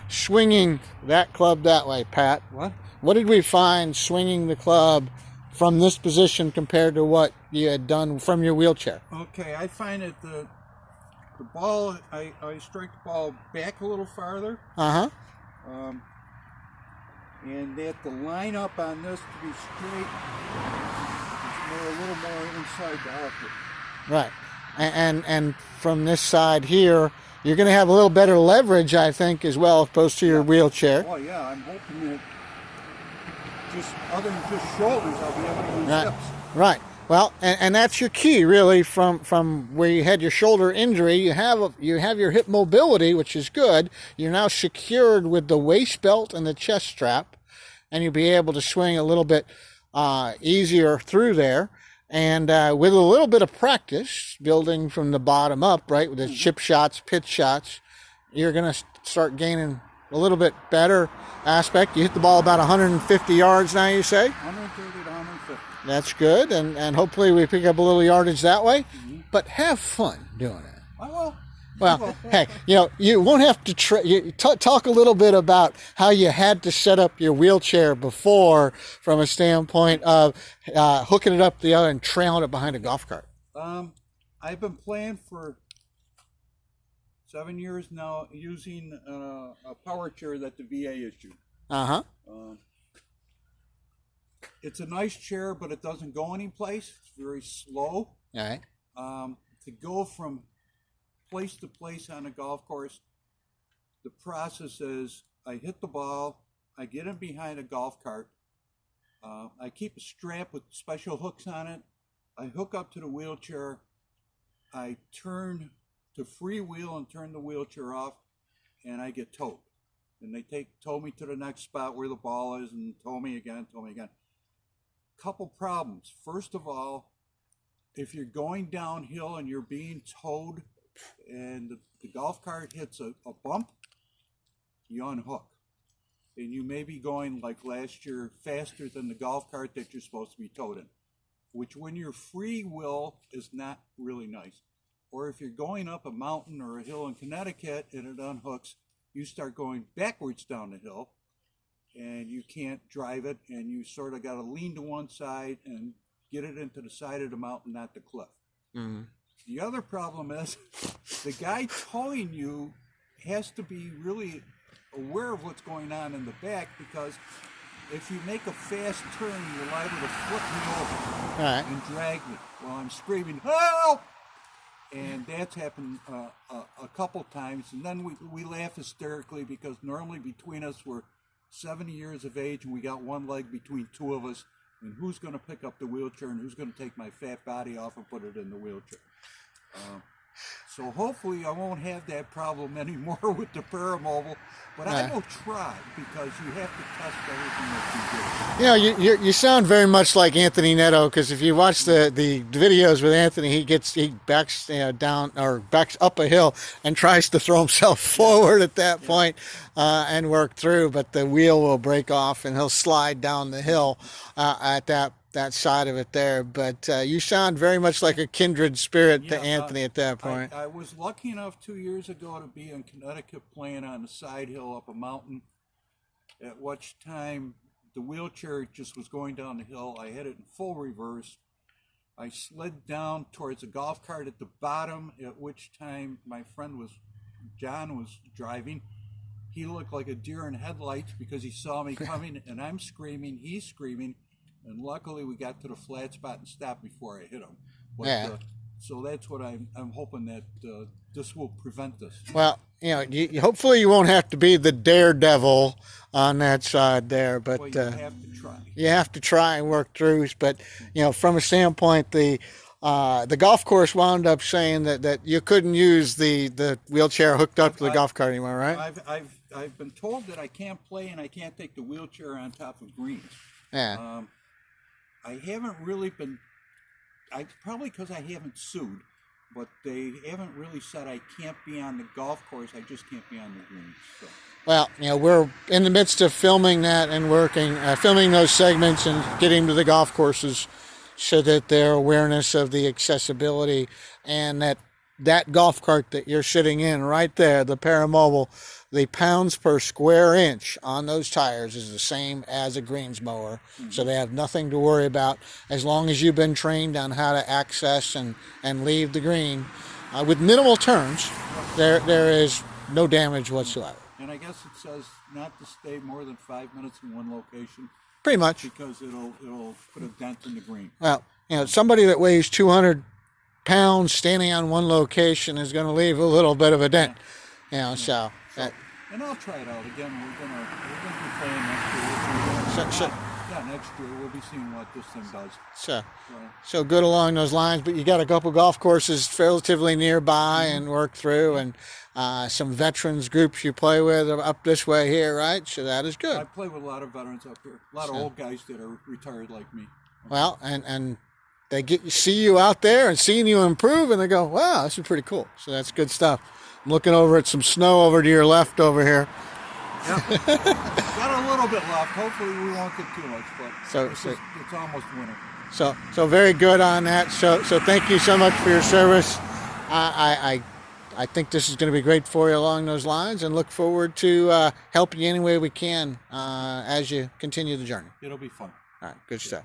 swinging that club that way, Pat? What? What did we find swinging the club from this position compared to what you had done from your wheelchair? Okay, I find that the ball, I strike the ball back a little farther. Uh-huh. And that the line up on this to be straight is a little more inside the outlet. Right. And from this side here, you're going to have a little better leverage, I think, as well, opposed to your wheelchair. Oh, yeah, I'm hoping that just other than just shoulders, I'll be able to use Right. hips. Right. Well, and that's your key, really, from where you had your shoulder injury. You have your hip mobility, which is good. You're now secured with the waist belt and the chest strap, and you'll be able to swing a little bit easier through there. And with a little bit of practice, building from the bottom up, right, with the chip shots, pitch shots, you're going to start gaining a little bit better aspect. You hit the ball about 150 yards now, you say? 130 to 150. That's good, and hopefully we pick up a little yardage that way. But have fun doing it. I will. Well, hey, you won't have to talk a little bit about how you had to set up your wheelchair before, from a standpoint of hooking it up the other and trailing it behind a golf cart. I've been playing for 7 years now using a power chair that the VA issued. Uh-huh. It's a nice chair, but it doesn't go anyplace. It's very slow. All right. To go from place to place on a golf course, the process is I hit the ball, I get in behind a golf cart, I keep a strap with special hooks on it, I hook up to the wheelchair, I turn to freewheel and turn the wheelchair off, and I get towed. And they tow me to the next spot where the ball is and tow me again. Couple problems. First of all, if you're going downhill and you're being towed and the golf cart hits a bump, you unhook. And you may be going, like last year, faster than the golf cart that you're supposed to be towed in, which when you're free will is not really nice. Or if you're going up a mountain or a hill in Connecticut and it unhooks, you start going backwards down the hill and you can't drive it, and you sort of got to lean to one side and get it into the side of the mountain, not the cliff. Mm-hmm. The other problem is the guy towing you has to be really aware of what's going on in the back, because if you make a fast turn, you're liable to flip me over and drag me while I'm screaming, "Help!" And that's happened a couple times. And then we laugh hysterically because normally between us we're 70 years of age and we got one leg between two of us. And who's going to pick up the wheelchair and who's going to take my fat body off and put it in the wheelchair? So hopefully I won't have that problem anymore with the Paramobile, but I will try, because you have to test everything that you do. You sound very much like Anthony Netto, because if you watch the videos with Anthony, he backs down or backs up a hill and tries to throw himself forward at that point and work through, but the wheel will break off and he'll slide down the hill at that side of it there. But you sound very much like a kindred spirit to Anthony at that point. I was lucky enough 2 years ago to be in Connecticut playing on a side hill up a mountain, at which time the wheelchair just was going down the hill. I had it in full reverse. I slid down towards a golf cart at the bottom, at which time my friend John was driving. He looked like a deer in headlights because he saw me coming, and I'm screaming, he's screaming. And luckily, we got to the flat spot and stopped before I hit him. But, so that's what I'm hoping, that this will prevent this. Well, hopefully you won't have to be the daredevil on that side there. But well, you have to try. You have to try and work through. But from a standpoint, the golf course wound up saying that you couldn't use the wheelchair hooked up to the golf cart anymore, right? I've been told that I can't play and I can't take the wheelchair on top of greens. Yeah. I haven't really been, probably because I haven't sued, but they haven't really said I can't be on the golf course, I just can't be on the greens. So. Well, we're in the midst of filming that and filming those segments and getting to the golf courses so that their awareness of the accessibility, and that golf cart that you're sitting in right there, the Paramobile, the pounds per square inch on those tires is the same as a greens mower. So they have nothing to worry about as long as you've been trained on how to access and leave the green. With minimal turns, there is no damage whatsoever. And I guess it says not to stay more than 5 minutes in one location Pretty much. because it'll put a dent in the green. Well, somebody that weighs 200 pounds standing on one location is going to leave a little bit of a dent. So and I'll try it out again. We're gonna be playing next year. Next year we'll be seeing what this thing does. So good along those lines. But you got a couple golf courses relatively nearby and work through, and some veterans groups you play with up this way here, right? So that is good. I play with a lot of veterans up here. A lot of old guys that are retired like me. Well, and they see you out there and seeing you improve, and they go, wow, this is pretty cool. So that's good stuff. I'm looking over at some snow over to your left over here. Got a little bit left. Hopefully we won't get too much, but it's almost winter. So very good on that. So thank you so much for your service. I think this is going to be great for you along those lines, and look forward to helping you any way we can as you continue the journey. It'll be fun. All right, good stuff.